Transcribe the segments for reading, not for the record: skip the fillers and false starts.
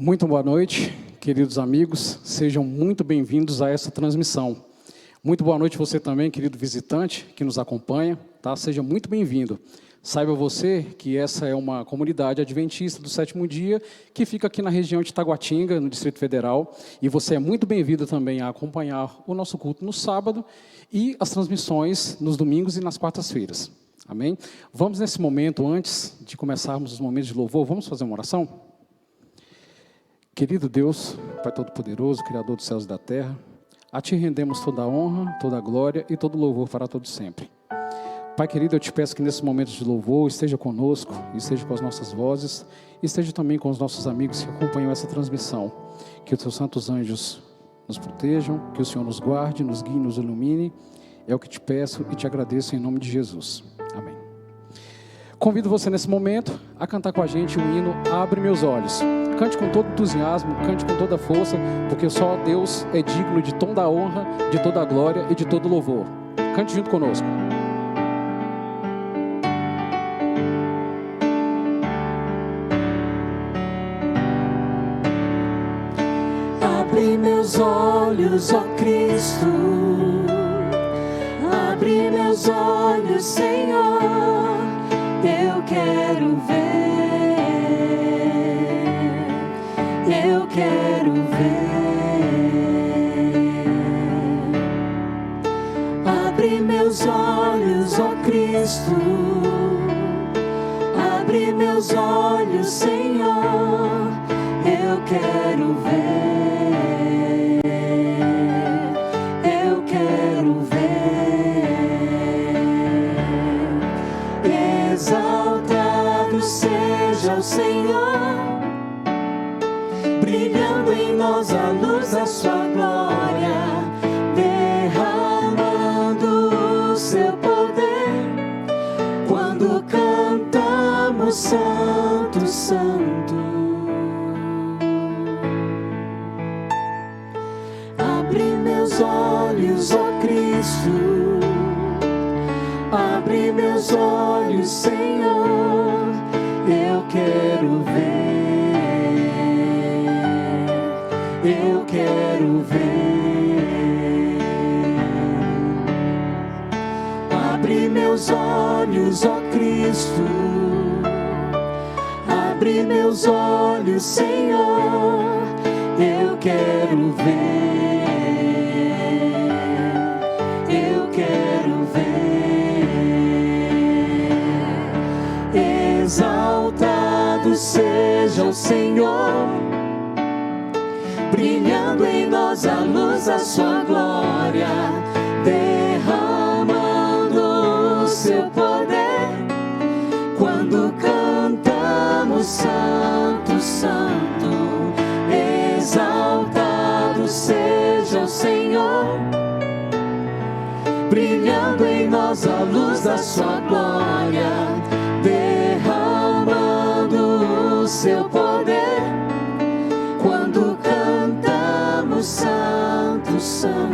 Muito boa noite, queridos amigos, sejam muito bem-vindos a essa transmissão. Muito boa noite você também, querido visitante que nos acompanha, tá? Seja muito bem-vindo. Saiba você que essa é uma comunidade adventista do sétimo dia, que fica aqui na região de Taguatinga, no Distrito Federal, e você é muito bem-vindo também a acompanhar o nosso culto no sábado e as transmissões nos domingos e nas quartas-feiras. Amém? Vamos nesse momento, antes de começarmos os momentos de louvor, vamos fazer uma oração? Querido Deus, Pai Todo-Poderoso, Criador dos céus e da terra, a Ti rendemos toda a honra, toda a glória e todo o louvor para todo sempre. Pai querido, eu te peço que nesses momentos de louvor esteja conosco, esteja com as nossas vozes, esteja também com os nossos amigos que acompanham essa transmissão. Que os Teus santos anjos nos protejam, que o Senhor nos guarde, nos guie, nos ilumine. É o que te peço e te agradeço em nome de Jesus. Amém. Convido você nesse momento a cantar com a gente o hino Abre Meus Olhos. Cante com todo entusiasmo, cante com toda força, porque só Deus é digno de toda a honra, de toda a glória e de todo o louvor. Cante junto conosco. Abre meus olhos, ó Cristo, abre meus olhos, Senhor, eu quero ver. Eu quero ver. Abre meus olhos, ó Cristo. Abre meus olhos, Senhor. Eu quero ver. Eu quero ver. Exaltado seja o Senhor, brilhando em nós a luz da sua glória, derramando o seu poder, quando cantamos Santo, Santo. Abre meus olhos, ó Cristo, abre meus olhos, Senhor, eu quero ver. Eu quero ver. Abre meus olhos, ó Cristo. Abre meus olhos, Senhor. Eu quero ver. Eu quero ver. Exaltado seja o Senhor, brilhando em nós a luz da sua glória, derramando o seu poder, quando cantamos Santo, Santo. Exaltado seja o Senhor, brilhando em nós a luz da sua glória, derramando o seu poder, quando cantamos Santo, Santo.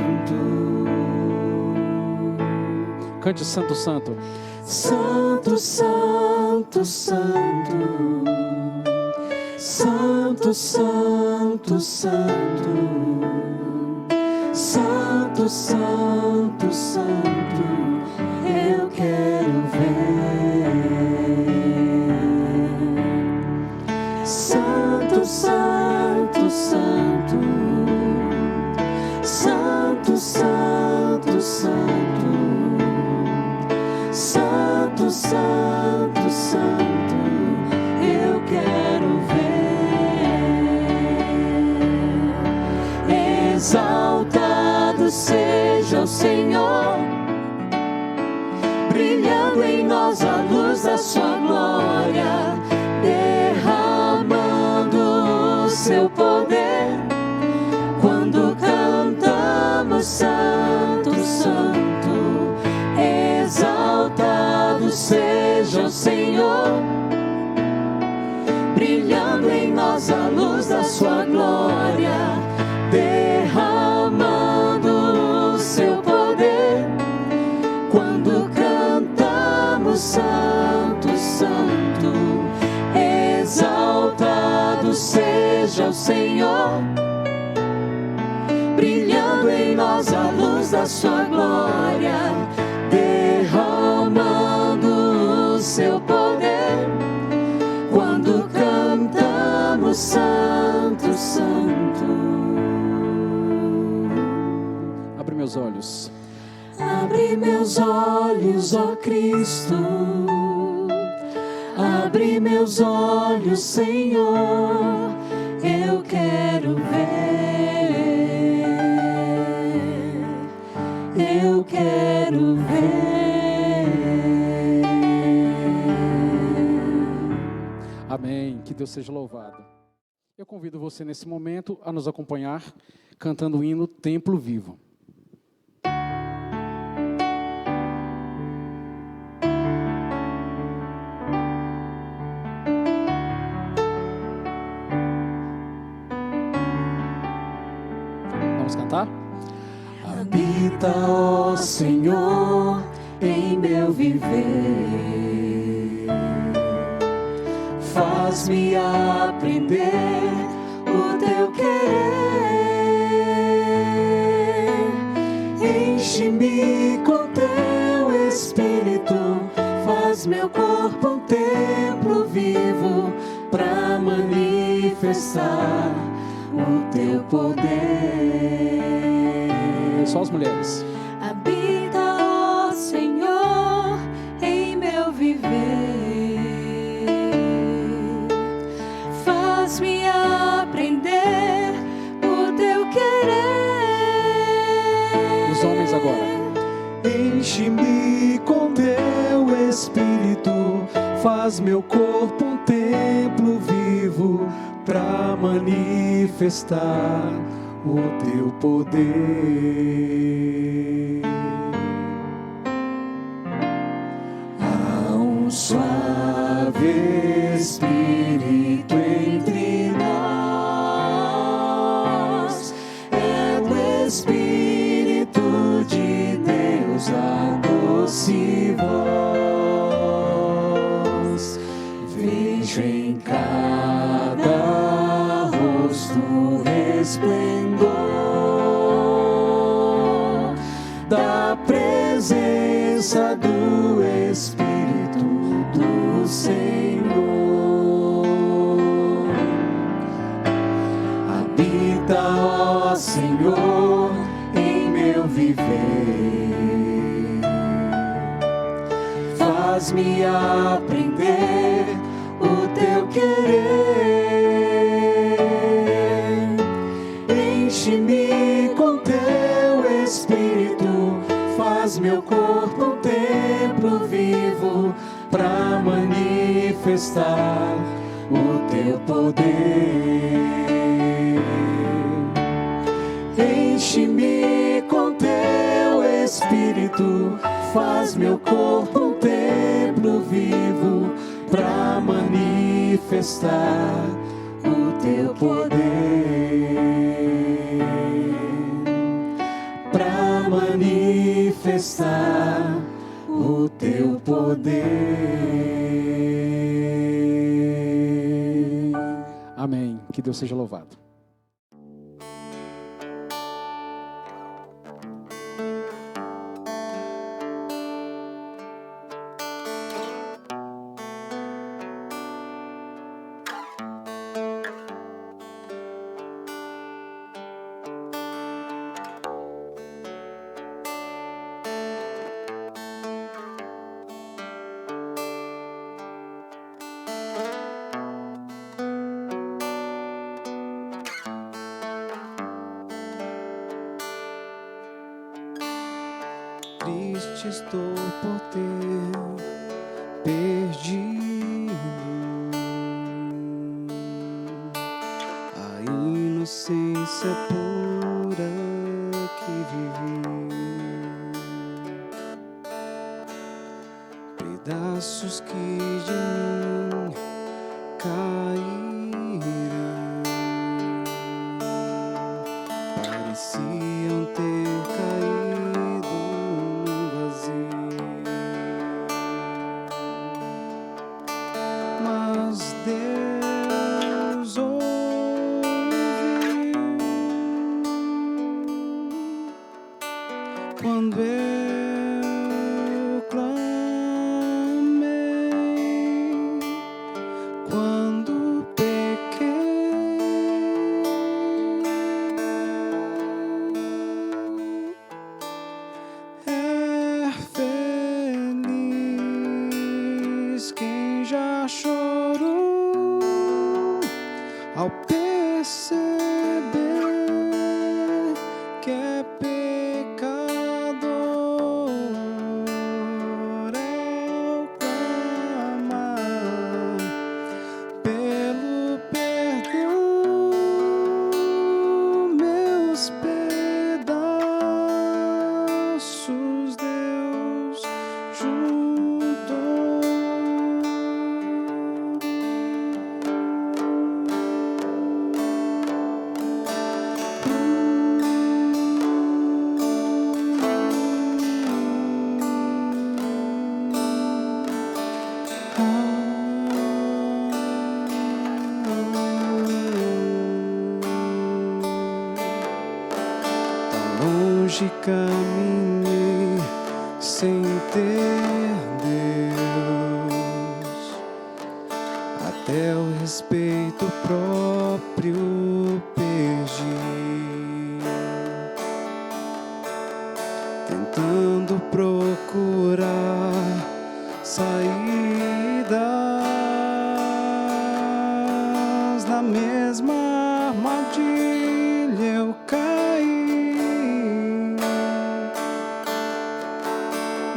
Cante Santo, Santo. Santo, Santo, Santo. Santo, Santo, Santo. Santo, Santo, Santo. Eu quero ver. Santo, Santo, Santo. Santo, Santo, Santo. Santo, Santo, Santo. Eu quero ver. Exaltado seja o Senhor, brilhando em nós a luz da sua glória, derramando o seu poder, quando cantamos Santo, Santo. Exaltado seja o Senhor, brilhando em nós a luz da sua glória, derramando o seu poder, quando cantamos Santo, Santo. Exaltado seja o Senhor, brilhando em nós a luz da sua glória, derramando o seu poder, quando cantamos Santo, Santo. Abre meus olhos. Abre meus olhos, ó Cristo. Abre meus olhos, Senhor. Eu quero ver. Eu quero ver. Amém. Que Deus seja louvado. Eu convido você nesse momento a nos acompanhar cantando o hino Templo Vivo. Vamos cantar? Habita, ó Senhor, em meu viver. Faz-me aprender o teu querer. Enche-me com teu Espírito. Faz meu corpo um templo vivo para manifestar o teu poder. Só as mulheres. Habita, ó Senhor, em meu viver. Faz-me aprender o teu querer. Os homens agora. Enche-me com teu Espírito, faz meu corpo um templo vivo para manifestar o teu poder. Há um suave Espírito entre nós, é o Espírito de Deus, a doce voz. Vejo em cada rosto resplendor da presença do Espírito do Senhor. Habita, ó Senhor, em meu viver. Faz-me aprender o teu querer. Enche-me com teu Espírito, faz meu corpo um templo vivo para manifestar o teu poder. Enche-me com teu Espírito, faz meu corpo um templo vivo para manifestar o teu poder. Para manifestar o teu poder. Amém. Que Deus seja louvado. Triste estou por ter perdido a inocência pura que vivi. Pedaços que de mim caíram pareciam ter caído num vazio, mas Deus ouviu quando eu clamei, quando pequei, é feliz quem já chorou ao perceber que é pecador, ao clamar pelo perdão, meus pedaços Deus juntou. Longe caminhei sem ter Deus, até o respeito próprio perdi, tentando procurar saídas, na mesma armadilha eu caí.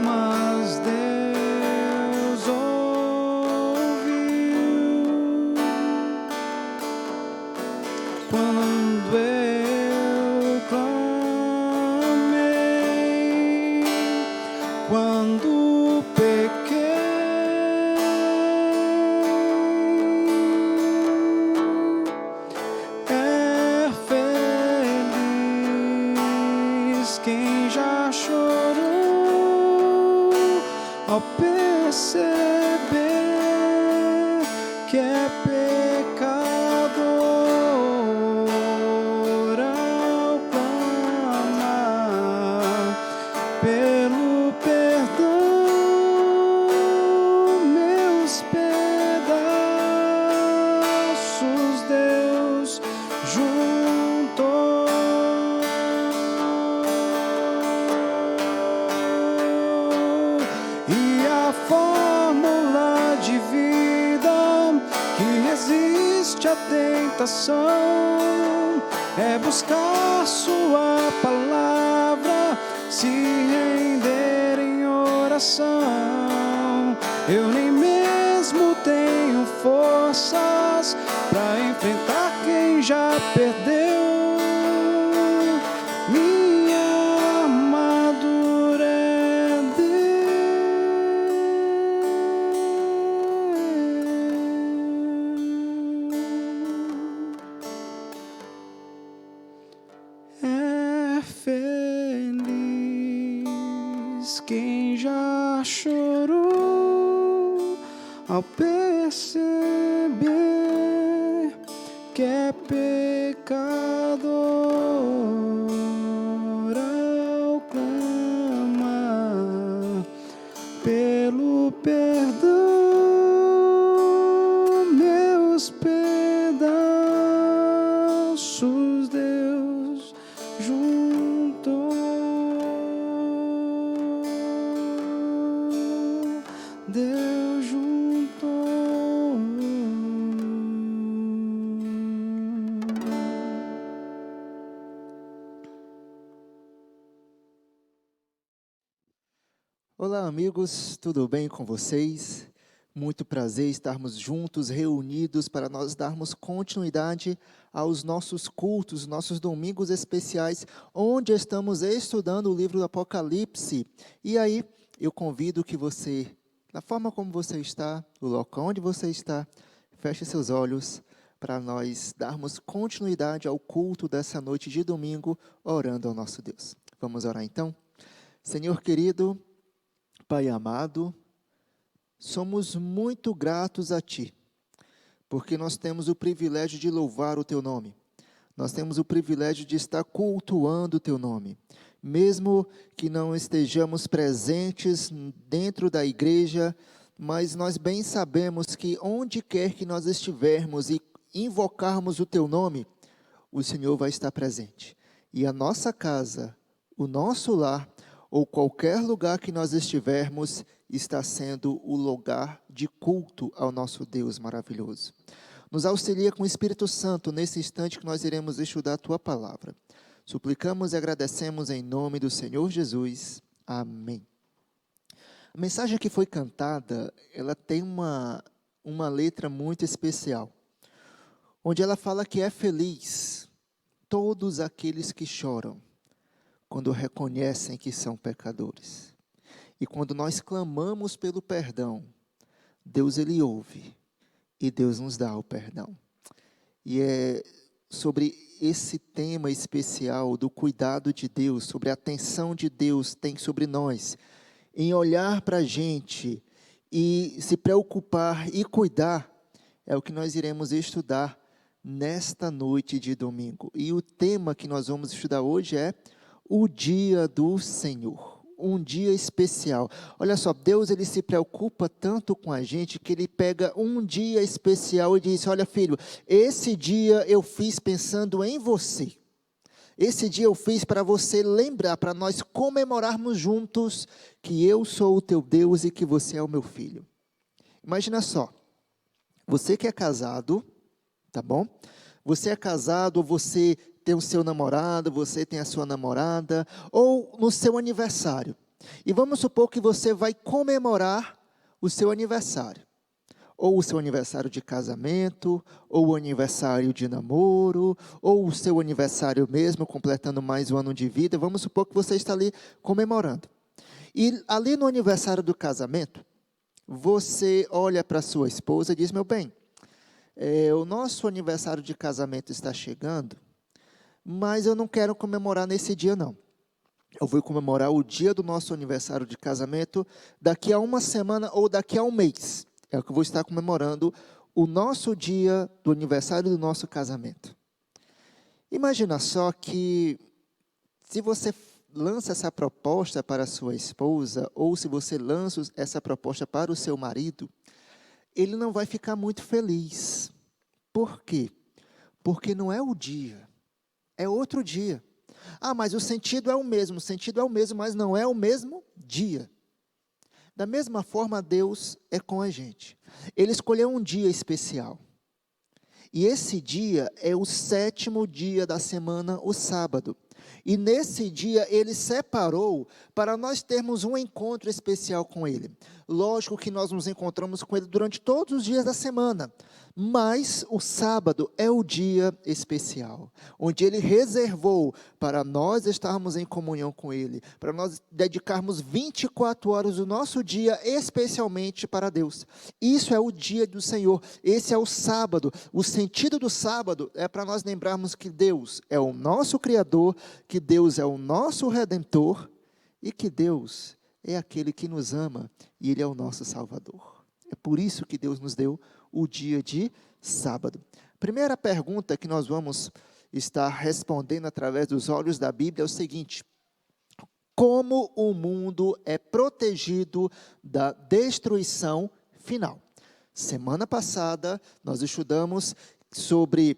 Mas Deus ouviu quando eu clamei, quando pequei, é feliz quem já chorou ao perceber que é pecador, ao clamar pelo perdão, meus pedaços Deus juntou. E a fórmula de vida que resiste à tentação é buscar sua palavra, se render em oração. Eu nem mesmo tenho forças para enfrentar quem já perdeu. Minha armadura é É feliz quem já chorou ao perceber que é pecador, ao clamar pelo perdão, meus pedaços Deus juntou. Deus juntou. Olá, amigos, tudo bem com vocês? Muito prazer estarmos juntos, reunidos para nós darmos continuidade aos nossos cultos, nossos domingos especiais, onde estamos estudando o livro do Apocalipse. E aí, eu convido que você, da forma como você está, o local onde você está, feche seus olhos para nós darmos continuidade ao culto dessa noite de domingo, orando ao nosso Deus. Vamos orar então? Senhor querido, Pai amado, somos muito gratos a Ti, porque nós temos o privilégio de louvar o Teu nome. Nós temos o privilégio de estar cultuando o Teu nome. mesmo que não estejamos presentes dentro da igreja, mas nós bem sabemos que onde quer que nós estivermos e invocarmos o teu nome, o Senhor vai estar presente. E a nossa casa, o nosso lar, ou qualquer lugar que nós estivermos, está sendo o lugar de culto ao nosso Deus maravilhoso. Nos auxilia com o Espírito Santo nesse instante que nós iremos estudar a tua palavra. Suplicamos e agradecemos em nome do Senhor Jesus. Amém. A mensagem que foi cantada, ela tem uma letra muito especial, onde ela fala que é feliz todos aqueles que choram, quando reconhecem que são pecadores. E quando nós clamamos pelo perdão, Deus ele ouve e Deus nos dá o perdão. E é sobre esse tema especial do cuidado de Deus, sobre a atenção de Deus tem sobre nós, em olhar para a gente e se preocupar e cuidar, é o que nós iremos estudar nesta noite de domingo. E o tema que nós vamos estudar hoje é o dia do Senhor, um dia especial. Olha só, Deus ele se preocupa tanto com a gente que ele pega um dia especial e diz: olha filho, esse dia eu fiz pensando em você. Esse dia eu fiz para você lembrar, para nós comemorarmos juntos que eu sou o teu Deus e que você é o meu filho. Imagina só, você que é casado, tá bom? Você é casado, ou você tem o seu namorado, você tem a sua namorada, ou no seu aniversário. E vamos supor que você vai comemorar o seu aniversário. Ou o seu aniversário de casamento, ou o aniversário de namoro, ou o seu aniversário mesmo, completando mais um ano de vida. Vamos supor que você está ali comemorando. E ali no aniversário do casamento, você olha para sua esposa e diz: meu bem, o nosso aniversário de casamento está chegando, mas eu não quero comemorar nesse dia não. Eu vou comemorar o dia do nosso aniversário de casamento daqui a uma semana ou daqui a um mês. É o que eu vou estar comemorando o nosso dia do aniversário do nosso casamento. Imagina só que se você lança essa proposta para a sua esposa, ou se você lança essa proposta para o seu marido, ele não vai ficar muito feliz. Por quê? Porque não é o dia, é outro dia. Ah, mas o sentido é o mesmo, mas não é o mesmo dia. Da mesma forma, Deus é com a gente. Ele escolheu um dia especial. E esse dia é o 7º dia da semana, o sábado. E nesse dia Ele separou para nós termos um encontro especial com Ele. Lógico que nós nos encontramos com Ele durante todos os dias da semana, mas o sábado é o dia especial, onde Ele reservou para nós estarmos em comunhão com Ele, para nós dedicarmos 24 horas do nosso dia especialmente para Deus. Isso é o dia do Senhor, esse é o sábado. O sentido do sábado é para nós lembrarmos que Deus é o nosso Criador, que Deus é o nosso Redentor e que Deus é aquele que nos ama e Ele é o nosso Salvador. É por isso que Deus nos deu o dia de sábado. Primeira pergunta que nós vamos estar respondendo através dos olhos da Bíblia é o seguinte: como o mundo é protegido da destruição final? Semana passada nós estudamos sobre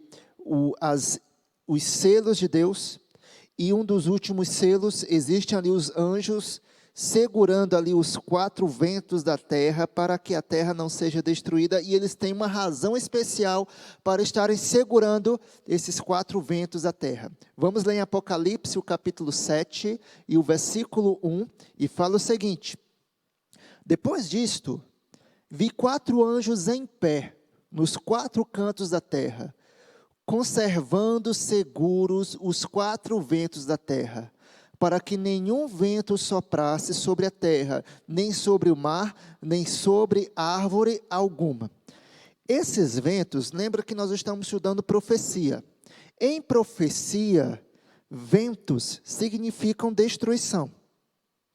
os selos de Deus, e um dos últimos selos, existem ali os anjos segurando ali os 4 ventos da terra para que a terra não seja destruída, e eles têm uma razão especial para estarem segurando esses 4 ventos da terra. Vamos ler em Apocalipse, o capítulo 7 e o versículo 1, e fala o seguinte: depois disto, vi 4 anjos em pé, nos 4 cantos da terra, conservando seguros os 4 ventos da terra, para que nenhum vento soprasse sobre a terra, nem sobre o mar, nem sobre árvore alguma. Esses ventos, lembra que nós estamos estudando profecia. Em profecia, ventos significam destruição,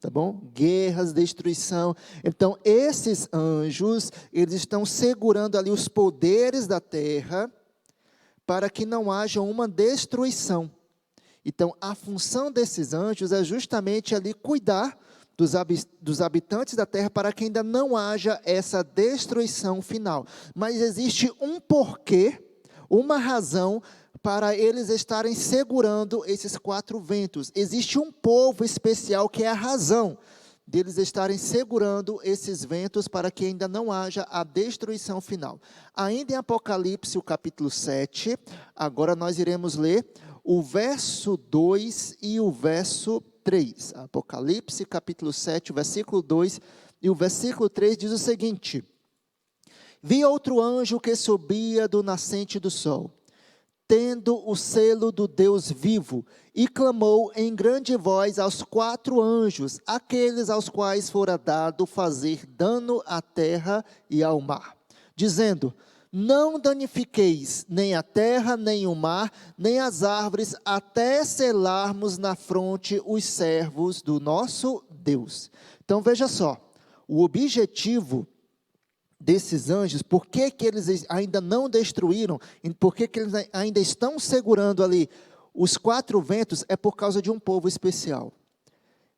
tá bom? Guerras, destruição. Então, esses anjos, eles estão segurando ali os poderes da terra, para que não haja uma destruição. Então, a função desses anjos é justamente ali cuidar dos habitantes da terra para que ainda não haja essa destruição final. Mas existe um porquê, uma razão para eles estarem segurando esses 4 ventos. Existe um povo especial que é a razão deles estarem segurando esses ventos para que ainda não haja a destruição final. Ainda em Apocalipse, o capítulo 7, agora nós iremos ler o verso 2 e o verso 3. Apocalipse, capítulo 7, o versículo 2 e o versículo 3 diz o seguinte: Vi outro anjo que subia do nascente do sol, tendo o selo do Deus vivo, e clamou em grande voz aos 4 anjos, aqueles aos quais fora dado fazer dano à terra e ao mar, dizendo: Não danifiqueis nem a terra, nem o mar, nem as árvores, até selarmos na fronte os servos do nosso Deus. Então veja só, o objetivo desses anjos, por que eles ainda não destruíram, por que eles ainda estão segurando ali os 4 ventos, é por causa de um povo especial,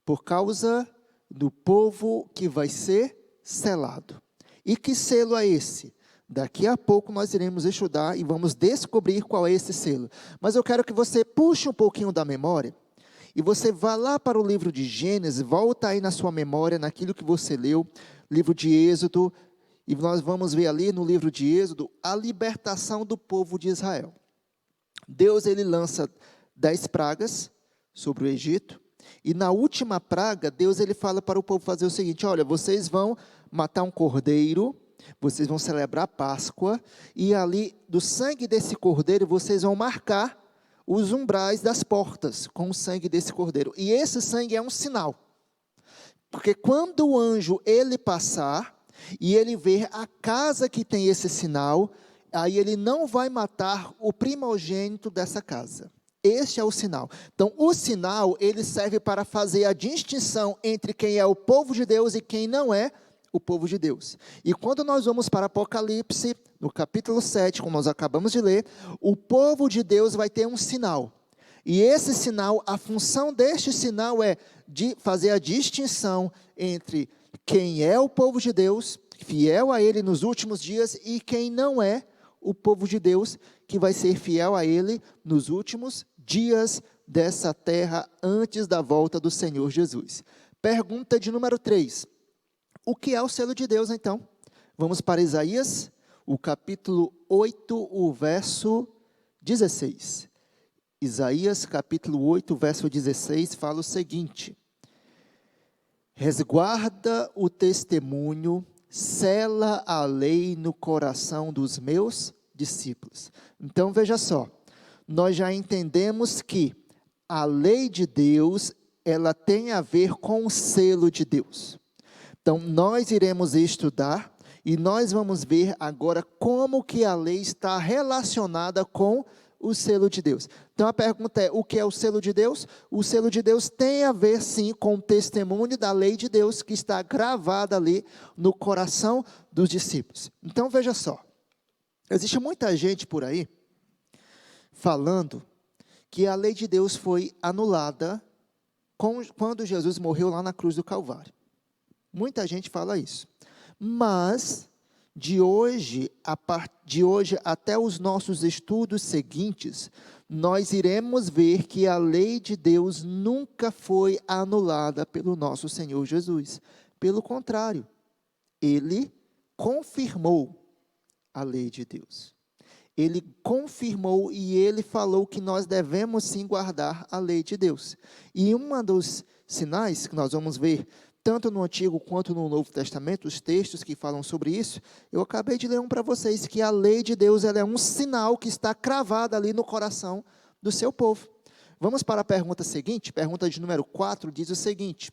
por causa do povo que vai ser selado. E que selo é esse? Daqui a pouco nós iremos estudar e vamos descobrir qual é esse selo. Mas eu quero que você puxe um pouquinho da memória e você vá lá para o livro de Gênesis, volta aí na sua memória, naquilo que você leu, livro de Êxodo, e nós vamos ver ali no livro de Êxodo a libertação do povo de Israel. Deus, ele lança 10 pragas sobre o Egito, e na última praga, Deus, ele fala para o povo fazer o seguinte: olha, vocês vão matar um cordeiro, vocês vão celebrar a Páscoa, e ali, do sangue desse cordeiro, vocês vão marcar os umbrais das portas, com o sangue desse cordeiro. E esse sangue é um sinal, porque quando o anjo, ele passar, e ele ver a casa que tem esse sinal, aí ele não vai matar o primogênito dessa casa. Este é o sinal. Então, o sinal, ele serve para fazer a distinção entre quem é o povo de Deus e quem não é o povo de Deus. E quando nós vamos para Apocalipse, no capítulo 7, como nós acabamos de ler, o povo de Deus vai ter um sinal. E esse sinal, a função deste sinal é de fazer a distinção entre quem é o povo de Deus, fiel a Ele nos últimos dias, e quem não é o povo de Deus, que vai ser fiel a Ele nos últimos dias dessa terra, antes da volta do Senhor Jesus. Pergunta de número 3. O que é o selo de Deus, então? Vamos para Isaías, o capítulo 8, o verso 16. Isaías, capítulo 8, verso 16, fala o seguinte: Resguarda o testemunho, sela a lei no coração dos meus discípulos. Então, veja só, nós já entendemos que a lei de Deus, ela tem a ver com o selo de Deus. Então, nós iremos estudar e nós vamos ver agora como que a lei está relacionada com o selo de Deus. Então, a pergunta é: o que é o selo de Deus? O selo de Deus tem a ver, sim, com o testemunho da lei de Deus, que está gravada ali no coração dos discípulos. Então, veja só, existe muita gente por aí falando que a lei de Deus foi anulada quando Jesus morreu lá na cruz do Calvário. Muita gente fala isso, mas de hoje até os nossos estudos seguintes, nós iremos ver que a lei de Deus nunca foi anulada pelo nosso Senhor Jesus. Pelo contrário, Ele confirmou a lei de Deus. Ele confirmou e Ele falou que nós devemos sim guardar a lei de Deus. E um dos sinais que nós vamos ver, tanto no Antigo quanto no Novo Testamento, os textos que falam sobre isso, eu acabei de ler um para vocês, que a lei de Deus, ela é um sinal que está cravado ali no coração do seu povo. Vamos para a pergunta seguinte, pergunta de número 4, diz o seguinte: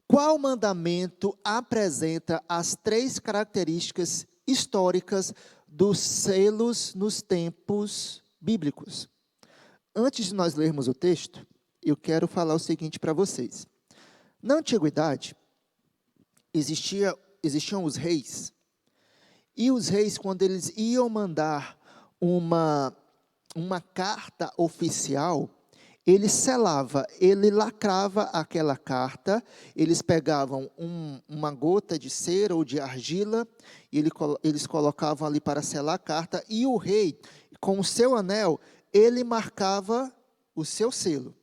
qual mandamento apresenta as 3 características históricas dos selos nos tempos bíblicos? Antes de nós lermos o texto, eu quero falar o seguinte para vocês. Na antiguidade, existiam os reis, e os reis, quando eles iam mandar uma carta oficial, ele selava, ele lacrava aquela carta, eles pegavam uma gota de cera ou de argila, eles colocavam ali para selar a carta, e o rei, com o seu anel, ele marcava o seu selo.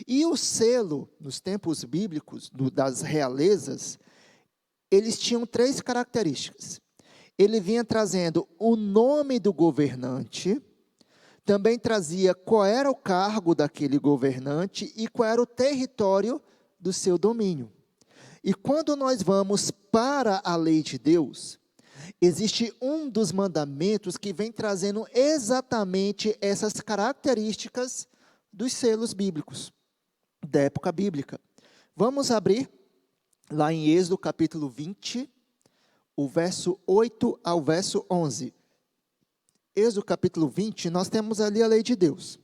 E o selo, nos tempos bíblicos, das realezas, eles tinham 3 características. Ele vinha trazendo o nome do governante, também trazia qual era o cargo daquele governante e qual era o território do seu domínio. E quando nós vamos para a lei de Deus, existe um dos mandamentos que vem trazendo exatamente essas características dos selos bíblicos, da época bíblica. Vamos abrir lá em Êxodo capítulo 20, o verso 8 ao verso 11. Êxodo capítulo 20, nós temos ali a lei de Deus.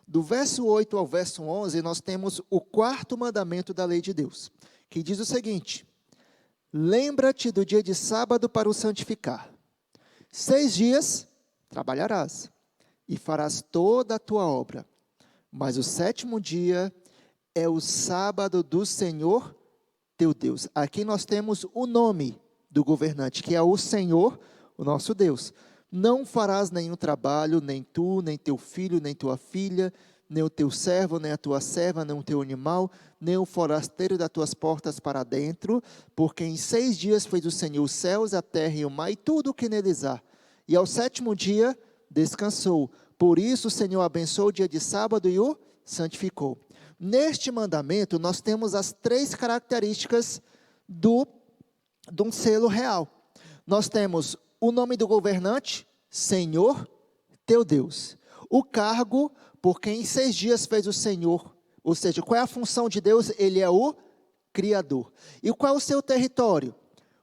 Do verso 8 ao verso 11, nós temos o 4º mandamento da lei de Deus, que diz o seguinte: lembra-te do dia de sábado para o santificar. 6 dias trabalharás, e farás toda a tua obra. Mas o 7º dia é o sábado do Senhor teu Deus. Aqui nós temos o nome do governante, que é o Senhor, o nosso Deus. Não farás nenhum trabalho, nem tu, nem teu filho, nem tua filha, nem o teu servo, nem a tua serva, nem o teu animal, nem o forasteiro das tuas portas para dentro, porque em 6 dias fez o Senhor os céus, a terra e o mar, e tudo o que neles há. E ao 7º dia descansou. Por isso o Senhor abençoou o dia de sábado e o santificou. Neste mandamento, nós temos as 3 características de um selo real. Nós temos o nome do governante, Senhor, teu Deus. O cargo, porque em 6 dias fez o Senhor. Ou seja, qual é a função de Deus? Ele é o Criador. E qual é o seu território?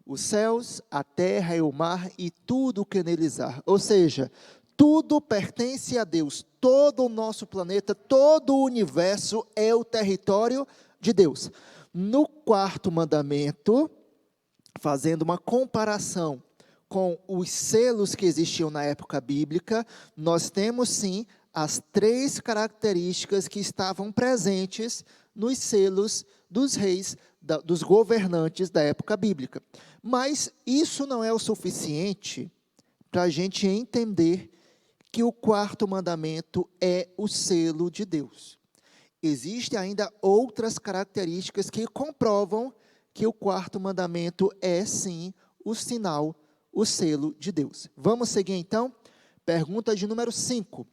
Os céus, a terra e o mar e tudo o que neles há. Ou seja, tudo pertence a Deus. Todo o nosso planeta, todo o universo é o território de Deus. No 4º mandamento, fazendo uma comparação com os selos que existiam na época bíblica, nós temos sim as 3 características que estavam presentes nos selos dos reis, dos governantes da época bíblica. Mas isso não é o suficiente para a gente entender que o 4º mandamento é o selo de Deus. Existem ainda outras características que comprovam que o 4º mandamento é sim o sinal, o selo de Deus. Vamos seguir então? Pergunta de número 5.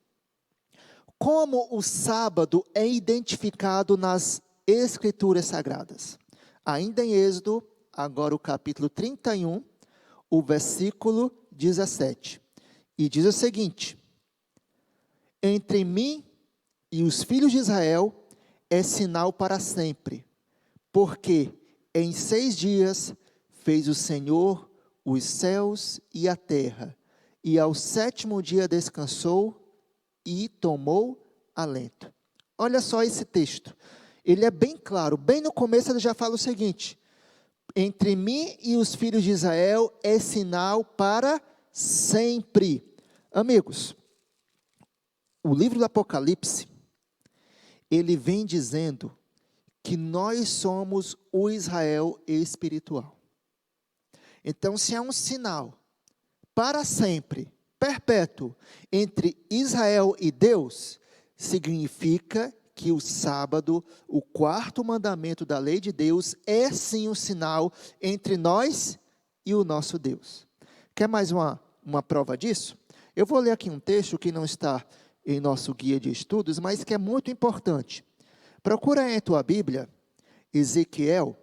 Como o sábado é identificado nas Escrituras Sagradas? Ainda em Êxodo, agora o capítulo 31, o versículo 17. E diz o seguinte: entre mim e os filhos de Israel é sinal para sempre, porque em 6 dias fez o Senhor os céus e a terra, e ao 7º dia descansou e tomou alento. Olha só esse texto, ele é bem claro, bem no começo ele já fala o seguinte: entre mim e os filhos de Israel é sinal para sempre. Amigos, o livro do Apocalipse, ele vem dizendo que nós somos o Israel espiritual. Então, se há um sinal para sempre, perpétuo, entre Israel e Deus, significa que o sábado, o 4º mandamento da lei de Deus, é sim um sinal entre nós e o nosso Deus. Quer mais uma prova disso? Eu vou ler aqui um texto que não está em nosso guia de estudos, mas que é muito importante. Procura aí em tua Bíblia, Ezequiel,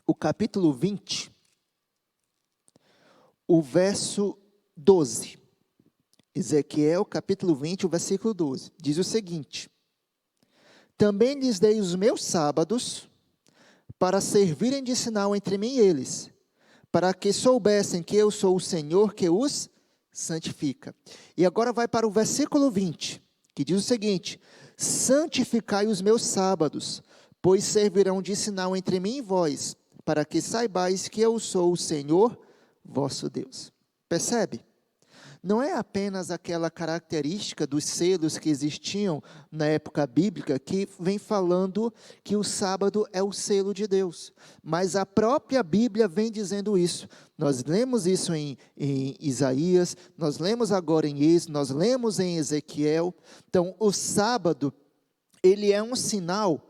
o capítulo 20, o verso 12. Ezequiel, capítulo 20, o versículo 12. Diz o seguinte: também lhes dei os meus sábados para servirem de sinal entre mim e eles, para que soubessem que eu sou o Senhor que os santifica. E agora vai para o versículo 20, que diz o seguinte: santificai os meus sábados, pois servirão de sinal entre mim e vós, para que saibais que eu sou o Senhor vosso Deus. Percebe? não é apenas aquela característica dos selos que existiam na época bíblica, que vem falando que o sábado é o selo de Deus, mas a própria Bíblia vem dizendo isso. Nós lemos isso em Isaías, nós lemos agora em Êxodo, nós lemos em Ezequiel. Então, o sábado, ele é um sinal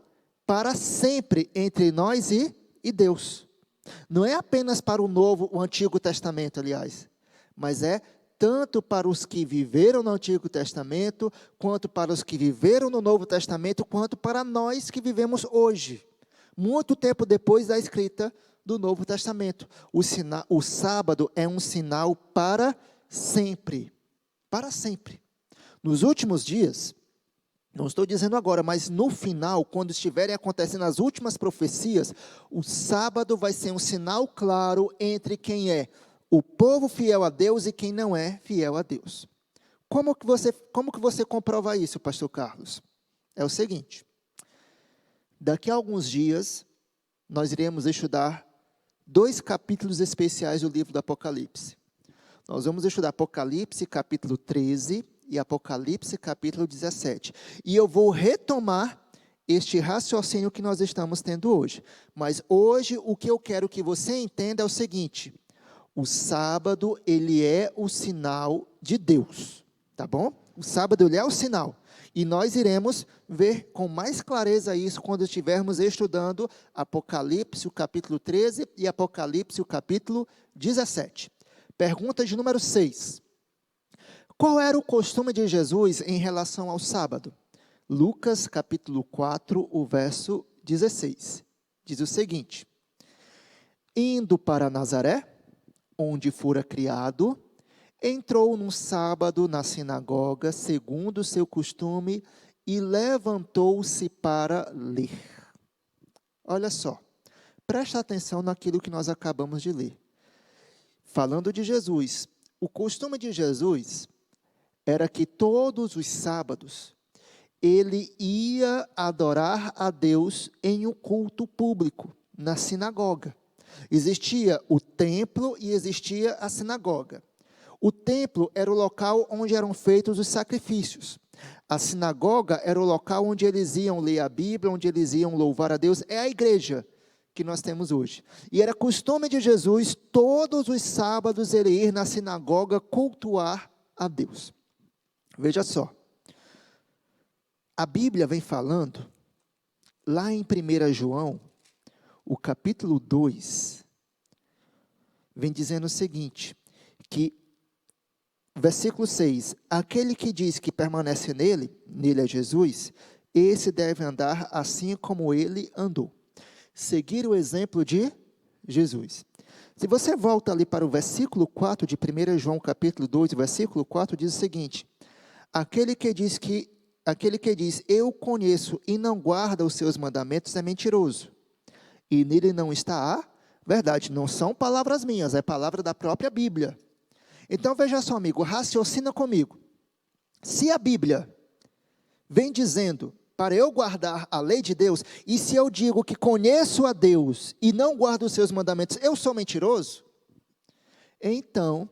para sempre entre nós e Deus. Não é apenas para o Antigo Testamento, aliás, mas é tanto para os que viveram no Antigo Testamento, quanto para os que viveram no Novo Testamento, quanto para nós que vivemos hoje, muito tempo depois da escrita do Novo Testamento. O sábado é um sinal para sempre. Para sempre. Nos últimos dias, não estou dizendo agora, mas no final, quando estiverem acontecendo as últimas profecias, o sábado vai ser um sinal claro entre quem é o povo fiel a Deus e quem não é fiel a Deus. Como que você comprova isso, pastor Carlos? É o seguinte: daqui a alguns dias, nós iremos estudar 2 capítulos especiais do livro do Apocalipse. Nós vamos estudar Apocalipse capítulo 13 e Apocalipse capítulo 17. E eu vou retomar este raciocínio que nós estamos tendo hoje. Mas hoje o que eu quero que você entenda é o seguinte: o sábado, ele é o sinal de Deus, tá bom? O sábado, ele é o sinal. E nós iremos ver com mais clareza isso quando estivermos estudando Apocalipse, o capítulo 13, e Apocalipse, o capítulo 17. Pergunta de número 6. Qual era o costume de Jesus em relação ao sábado? Lucas, capítulo 4, o verso 16. Diz o seguinte: indo para Nazaré, onde fora criado, entrou num sábado na sinagoga, segundo o seu costume, e levantou-se para ler. Olha só, presta atenção naquilo que nós acabamos de ler. Falando de Jesus, o costume de Jesus era que todos os sábados, ele ia adorar a Deus em um culto público, na sinagoga. Existia o templo e existia a sinagoga. O templo era o local onde eram feitos os sacrifícios. A sinagoga era o local onde eles iam ler a Bíblia, onde eles iam louvar a Deus. É a igreja que nós temos hoje. E era costume de Jesus, todos os sábados, ele ir na sinagoga cultuar a Deus. Veja só. A Bíblia vem falando, lá em 1 João, o capítulo 2, vem dizendo o seguinte, que, versículo 6, aquele que diz que permanece nele é Jesus, esse deve andar assim como ele andou. Seguir o exemplo de Jesus. Se você volta ali para o versículo 4 de 1 João capítulo 2, versículo 4, diz o seguinte, aquele que diz, eu conheço e não guarda os seus mandamentos é mentiroso. E nele não está a verdade. Não são palavras minhas, é palavra da própria Bíblia. Então, veja só, amigo, raciocina comigo. Se a Bíblia vem dizendo para eu guardar a lei de Deus, e se eu digo que conheço a Deus e não guardo os seus mandamentos, eu sou mentiroso? Então,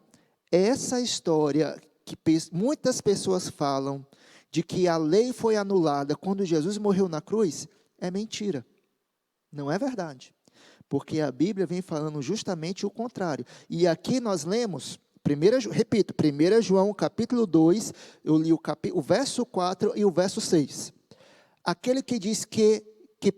essa história que muitas pessoas falam, de que a lei foi anulada quando Jesus morreu na cruz, é mentira. Não é verdade, porque a Bíblia vem falando justamente o contrário. E aqui nós lemos, 1 João capítulo 2, eu li o verso 4 e o verso 6. Aquele que diz que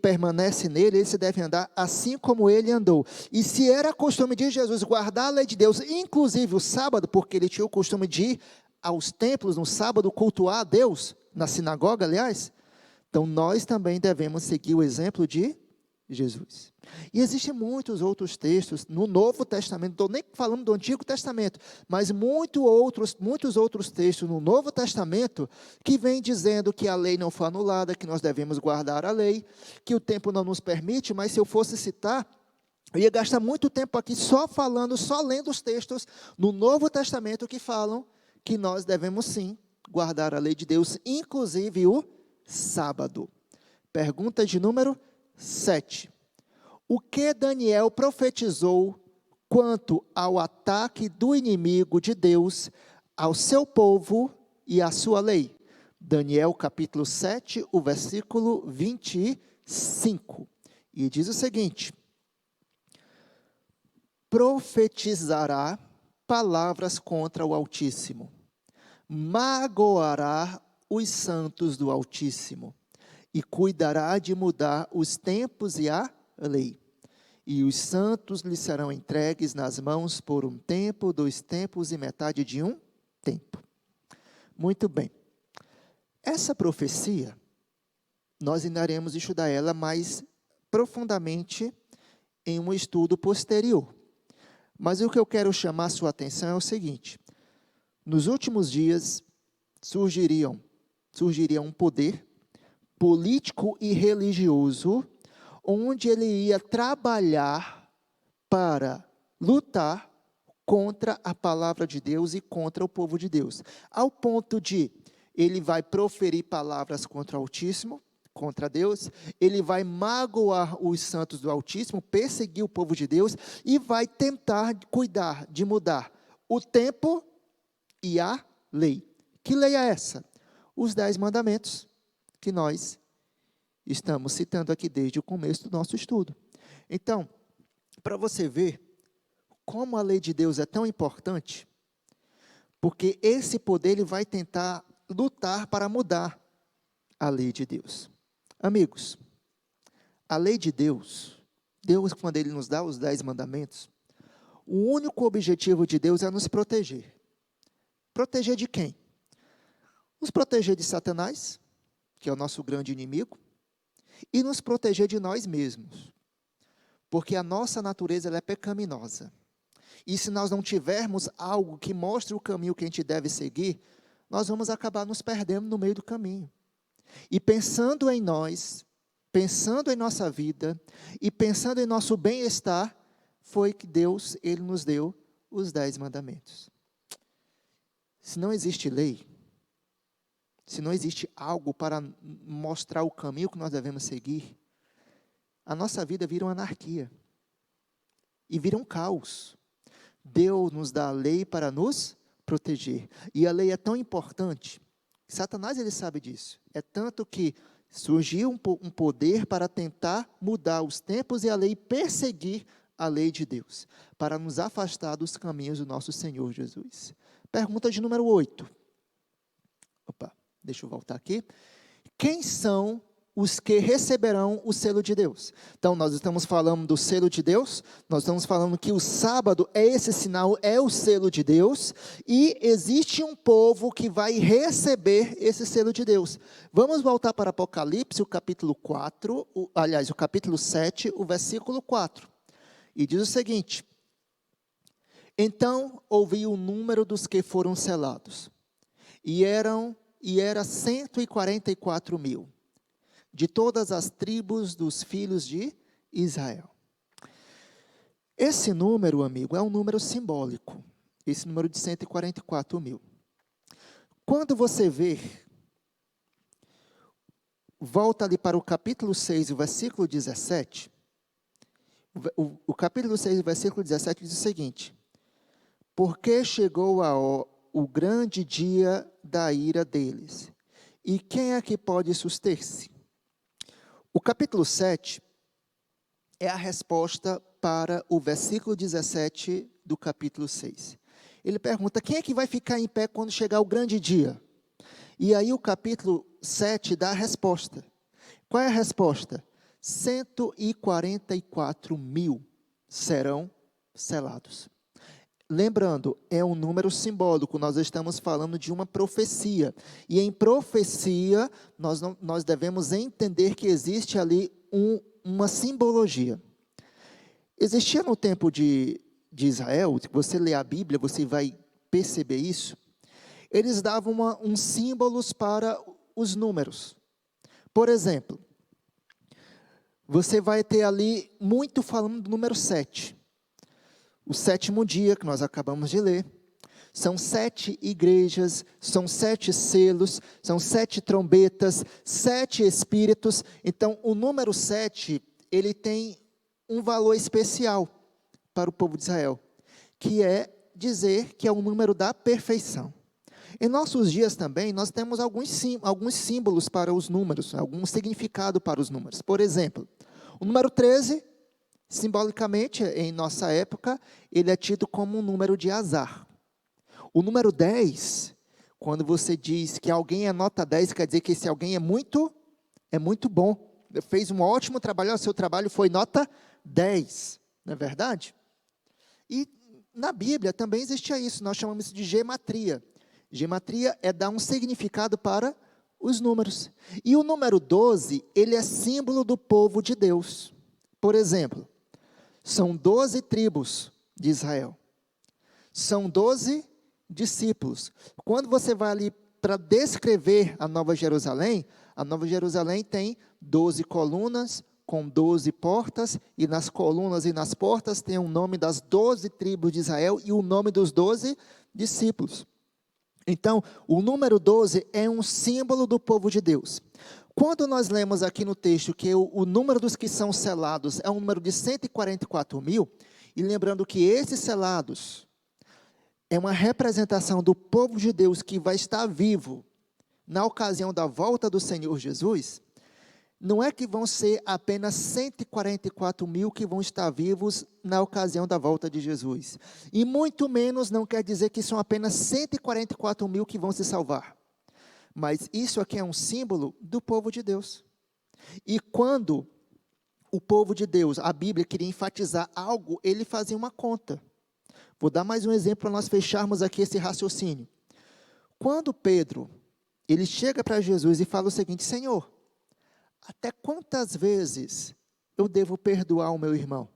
permanece nele, esse deve andar assim como ele andou. E se era costume de Jesus guardar a lei de Deus, inclusive o sábado, porque ele tinha o costume de ir aos templos no sábado cultuar a Deus, na sinagoga, aliás, então nós também devemos seguir o exemplo de Jesus. E existem muitos outros textos no Novo Testamento, não estou nem falando do Antigo Testamento, mas muitos outros textos no Novo Testamento que vêm dizendo que a lei não foi anulada, que nós devemos guardar a lei, que o tempo não nos permite, mas se eu fosse citar, eu ia gastar muito tempo aqui só lendo os textos no Novo Testamento que falam que nós devemos sim guardar a lei de Deus, inclusive o sábado. Pergunta de número 7. O que Daniel profetizou quanto ao ataque do inimigo de Deus ao seu povo e à sua lei. Daniel capítulo 7, o versículo 25. E diz o seguinte: profetizará palavras contra o Altíssimo, magoará os santos do Altíssimo, e cuidará de mudar os tempos e a lei. E os santos lhe serão entregues nas mãos por um tempo, 2 tempos e metade de um tempo. Muito bem. Essa profecia, nós ainda iremos estudar ela mais profundamente em um estudo posterior. Mas o que eu quero chamar a sua atenção é o seguinte: nos últimos dias surgiria um poder político e religioso, onde ele ia trabalhar para lutar contra a palavra de Deus e contra o povo de Deus, ao ponto de ele vai proferir palavras contra o Altíssimo, contra Deus, ele vai magoar os santos do Altíssimo, perseguir o povo de Deus, e vai tentar cuidar de mudar o tempo e a lei. Que lei é essa? Os 10 mandamentos, que nós estamos citando aqui desde o começo do nosso estudo. Então, para você ver como a lei de Deus é tão importante, porque esse poder ele vai tentar lutar para mudar a lei de Deus. Amigos, a lei de Deus, quando Ele nos dá os 10 mandamentos, o único objetivo de Deus é nos proteger. Proteger de quem? Nos proteger de Satanás, que é o nosso grande inimigo, e nos proteger de nós mesmos, porque a nossa natureza ela é pecaminosa. E se nós não tivermos algo que mostre o caminho que a gente deve seguir, nós vamos acabar nos perdendo no meio do caminho. E pensando em nós, pensando em nossa vida, e pensando em nosso bem-estar, foi que Deus, Ele nos deu os 10 mandamentos. Se não existe lei, se não existe algo para mostrar o caminho que nós devemos seguir, a nossa vida vira uma anarquia. E vira um caos. Deus nos dá a lei para nos proteger. E a lei é tão importante, Satanás ele sabe disso. É tanto que surgiu um poder para tentar mudar os tempos e a lei, perseguir a lei de Deus, para nos afastar dos caminhos do nosso Senhor Jesus. Pergunta de número 8. Deixa eu voltar aqui. Quem são os que receberão o selo de Deus? Então, nós estamos falando do selo de Deus, nós estamos falando que o sábado é esse sinal, é o selo de Deus, e existe um povo que vai receber esse selo de Deus. Vamos voltar para Apocalipse, o capítulo 4, o capítulo 7, o versículo 4. E diz o seguinte: então ouvi o número dos que foram selados, e era 144 mil, de todas as tribos dos filhos de Israel. Esse número, amigo, é um número simbólico, esse número de 144 mil. Quando você vê, volta ali para o capítulo 6, o versículo 17, o capítulo 6, o versículo 17 diz o seguinte: porque chegou o grande dia da ira deles, e quem é que pode suster-se? O capítulo 7 é a resposta para o versículo 17 do capítulo 6. Ele pergunta: quem é que vai ficar em pé quando chegar o grande dia? E aí o capítulo 7 dá a resposta. Qual é a resposta? 144 mil serão selados. Lembrando, é um número simbólico, nós estamos falando de uma profecia. E em profecia, nós devemos entender que existe ali uma simbologia. Existia no tempo de Israel, se você ler a Bíblia, você vai perceber isso. Eles davam uns símbolos para os números. Por exemplo, você vai ter ali muito falando do número 7. O 7º dia, que nós acabamos de ler, são 7 igrejas, são 7 selos, são 7 trombetas, 7 espíritos. Então, o número 7, ele tem um valor especial para o povo de Israel, que é dizer que é o número da perfeição. Em nossos dias também, nós temos alguns símbolos para os números, algum significado para os números. Por exemplo, o número 13, simbolicamente, em nossa época, ele é tido como um número de azar. O número 10, quando você diz que alguém é nota 10, quer dizer que esse alguém é muito bom. Fez um ótimo trabalho, o seu trabalho foi nota 10, não é verdade? E na Bíblia também existia isso, nós chamamos isso de gematria. Gematria é dar um significado para os números. E o número 12, ele é símbolo do povo de Deus. Por exemplo, são 12 tribos de Israel. São 12 discípulos. Quando você vai ali para descrever a Nova Jerusalém tem 12 colunas com 12 portas, e nas colunas e nas portas tem o nome das 12 tribos de Israel e o nome dos 12 discípulos. Então, o número 12 é um símbolo do povo de Deus. Quando nós lemos aqui no texto que o número dos que são selados é um número de 144 mil, e lembrando que esses selados é uma representação do povo de Deus que vai estar vivo na ocasião da volta do Senhor Jesus, não é que vão ser apenas 144 mil que vão estar vivos na ocasião da volta de Jesus. E muito menos não quer dizer que são apenas 144 mil que vão se salvar. Mas isso aqui é um símbolo do povo de Deus. E quando o povo de Deus, a Bíblia queria enfatizar algo, ele fazia uma conta. Vou dar mais um exemplo para nós fecharmos aqui esse raciocínio. Quando Pedro, ele chega para Jesus e fala o seguinte: Senhor, até quantas vezes eu devo perdoar o meu irmão?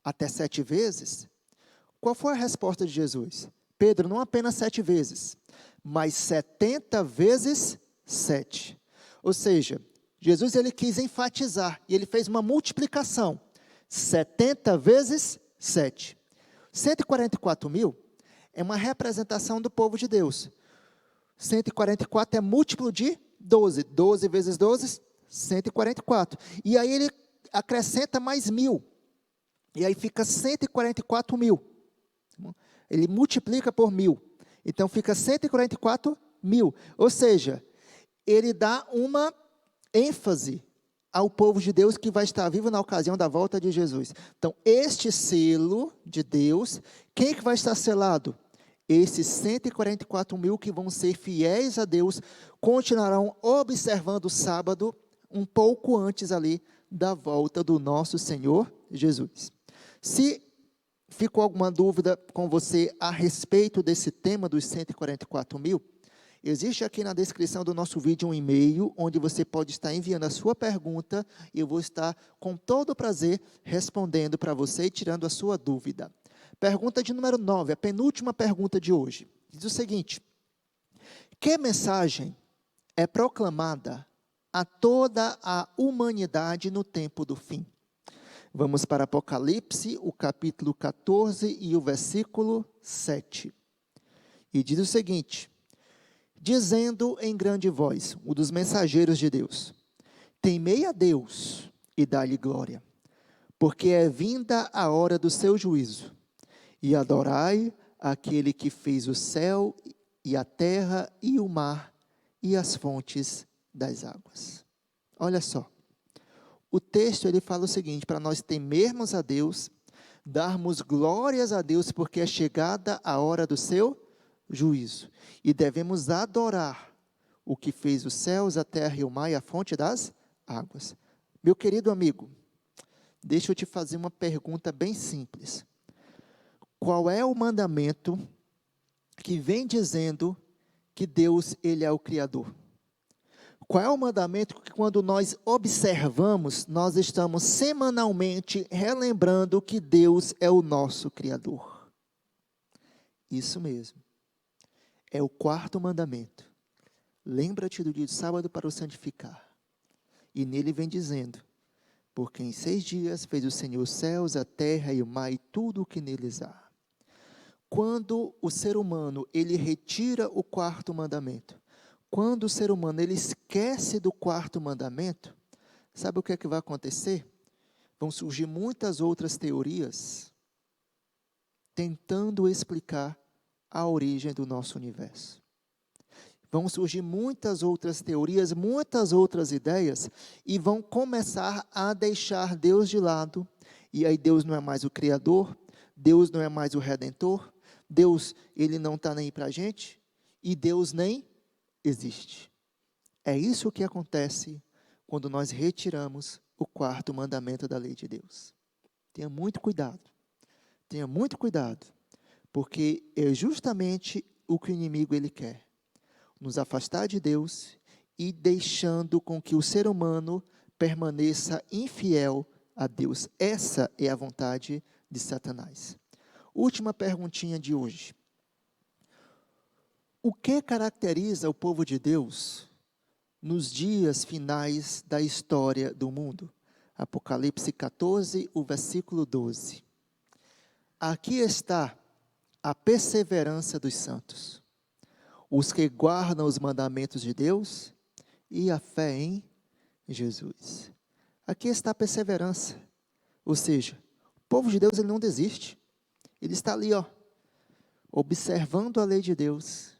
Até 7 vezes? Qual foi a resposta de Jesus? Pedro, não apenas 7 vezes, mas 70 vezes 7. Ou seja, Jesus ele quis enfatizar, e ele fez uma multiplicação. 70 vezes 7. 144 mil é uma representação do povo de Deus. 144 é múltiplo de 12. 12 vezes 12, 144. E aí ele acrescenta mais 1000. E aí fica 144 mil. Ele multiplica por 1000. Então fica 144 mil. Ou seja, ele dá uma ênfase ao povo de Deus que vai estar vivo na ocasião da volta de Jesus. Então, este selo de Deus, quem que vai estar selado? Esses 144 mil que vão ser fiéis a Deus, continuarão observando o sábado um pouco antes ali da volta do nosso Senhor Jesus. Se ficou alguma dúvida com você a respeito desse tema dos 144 mil, existe aqui na descrição do nosso vídeo um e-mail, onde você pode estar enviando a sua pergunta, e eu vou estar com todo o prazer respondendo para você e tirando a sua dúvida. Pergunta de número 9, a penúltima pergunta de hoje. Diz o seguinte: que mensagem é proclamada a toda a humanidade no tempo do fim? Vamos para Apocalipse, o capítulo 14 e o versículo 7. E diz o seguinte: dizendo em grande voz, um dos mensageiros de Deus: temei a Deus e dá-lhe glória, porque é vinda a hora do seu juízo, e adorai aquele que fez o céu e a terra e o mar e as fontes das águas. Olha só, o texto ele fala o seguinte: para nós temermos a Deus, darmos glórias a Deus, porque é chegada a hora do seu juízo, e devemos adorar o que fez os céus, a terra e o mar e a fonte das águas. Meu querido amigo, deixa eu te fazer uma pergunta bem simples. Qual é o mandamento que vem dizendo que Deus ele é o Criador? Qual é o mandamento que, quando nós observamos, nós estamos semanalmente relembrando que Deus é o nosso Criador? Isso mesmo. É o 4º mandamento. Lembra-te do dia de sábado para o santificar. E nele vem dizendo: porque em 6 dias fez o Senhor os céus, a terra e o mar e tudo o que neles há. Quando o ser humano ele retira o 4º mandamento, quando o ser humano ele esquece do 4º mandamento, sabe o que é que vai acontecer? Vão surgir muitas outras teorias tentando explicar a origem do nosso universo. vão surgir muitas outras teorias, muitas outras ideias, e vão começar a deixar Deus de lado, e aí Deus não é mais o Criador, Deus não é mais o Redentor, Deus, Ele não está nem para a gente, e Deus nem existe. É isso que acontece quando nós retiramos o quarto mandamento da lei de Deus. Tenha muito cuidado, porque é justamente o que o inimigo ele quer, nos afastar de Deus e deixando com que o ser humano permaneça infiel a Deus. Essa é a vontade de Satanás. Última perguntinha de hoje. O que caracteriza o povo de Deus nos dias finais da história do mundo? Apocalipse 14, o versículo 12. Aqui está a perseverança dos santos, os que guardam os mandamentos de Deus e a fé em Jesus. Aqui está a perseverança, ou seja, o povo de Deus ele não desiste, ele está ali, observando a lei de Deus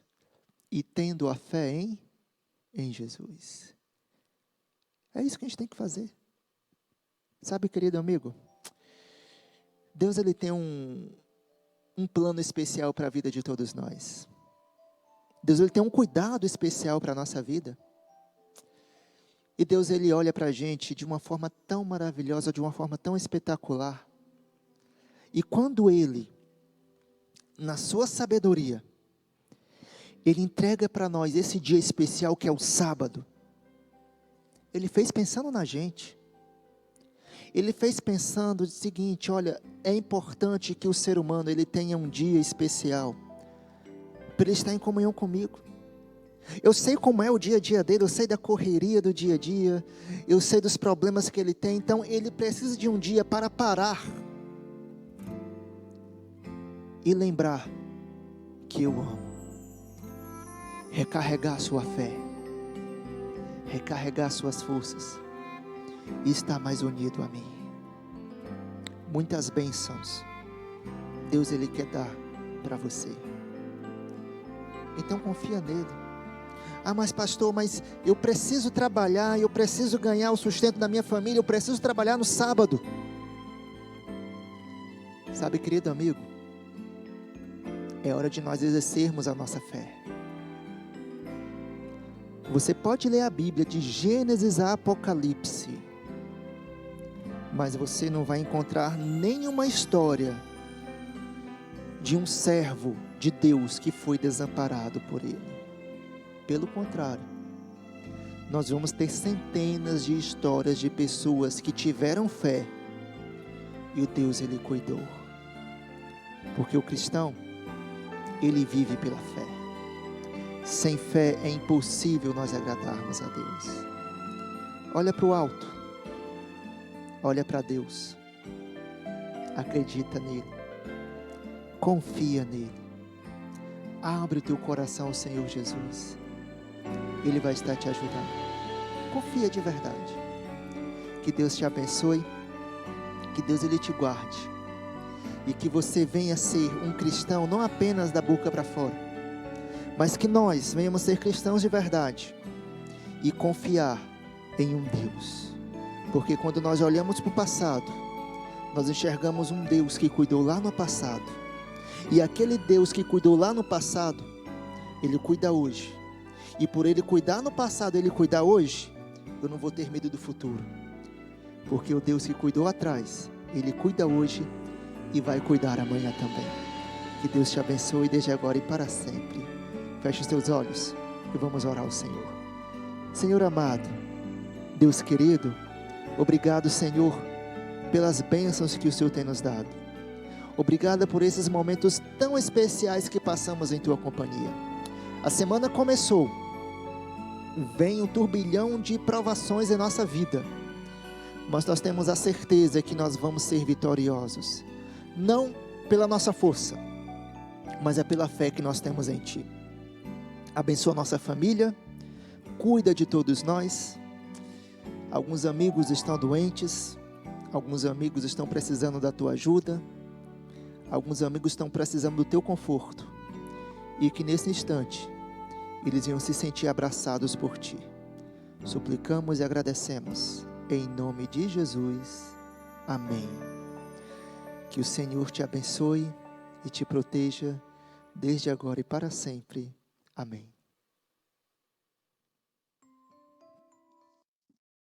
e tendo a fé em Jesus. É isso que a gente tem que fazer. Sabe, querido amigo, Deus ele tem um plano especial para a vida de todos nós. Deus ele tem um cuidado especial para a nossa vida. E Deus ele olha para a gente de uma forma tão maravilhosa, de uma forma tão espetacular. E quando Ele, na sua sabedoria, Ele entrega para nós esse dia especial que é o sábado, Ele fez pensando na gente. Ele fez pensando o seguinte: olha, é importante que o ser humano ele tenha um dia especial para ele estar em comunhão comigo. Eu sei como é o dia a dia dele, eu sei da correria do dia a dia, eu sei dos problemas que ele tem, então ele precisa de um dia para parar e lembrar que eu amo, recarregar sua fé, recarregar suas forças e estar mais unido a mim. Muitas bênçãos Deus ele quer dar para você, então confia nele. Mas pastor, mas eu preciso trabalhar, eu preciso ganhar o sustento da minha família, eu preciso trabalhar no sábado. Sabe, querido amigo, é hora de nós exercermos a nossa fé. Você pode ler a Bíblia de Gênesis a Apocalipse, mas você não vai encontrar nenhuma história de um servo de Deus que foi desamparado por Ele. Pelo contrário, nós vamos ter centenas de histórias de pessoas que tiveram fé e o Deus ele cuidou. Porque o cristão, ele vive pela fé. Sem fé é impossível nós agradarmos a Deus. Olha para o alto, olha para Deus, acredita nele, confia nele, abre o teu coração ao Senhor Jesus. Ele vai estar te ajudando. Confia de verdade. Que Deus te abençoe. Que Deus ele te guarde. E que você venha ser um cristão não apenas da boca para fora, mas que nós venhamos ser cristãos de verdade e confiar em um Deus. Porque quando nós olhamos para o passado, nós enxergamos um Deus que cuidou lá no passado. E aquele Deus que cuidou lá no passado, Ele cuida hoje. E por Ele cuidar no passado, Ele cuidar hoje, eu não vou ter medo do futuro. Porque o Deus que cuidou atrás, Ele cuida hoje e vai cuidar amanhã também. Que Deus te abençoe desde agora e para sempre. Feche os teus olhos e vamos orar ao Senhor. Senhor amado, Deus querido, obrigado, Senhor, pelas bênçãos que o Senhor tem nos dado. Obrigado por esses momentos tão especiais que passamos em Tua companhia. A semana começou. Vem um turbilhão de provações em nossa vida. Mas nós temos a certeza que nós vamos ser vitoriosos. Não pela nossa força, mas é pela fé que nós temos em Ti. Abençoa a nossa família. Cuida de todos nós. Alguns amigos estão doentes. Alguns amigos estão precisando da Tua ajuda. Alguns amigos estão precisando do Teu conforto. E que nesse instante, eles iam se sentir abraçados por Ti. Suplicamos e agradecemos, em nome de Jesus. Amém. Que o Senhor te abençoe e te proteja, desde agora e para sempre. Amém.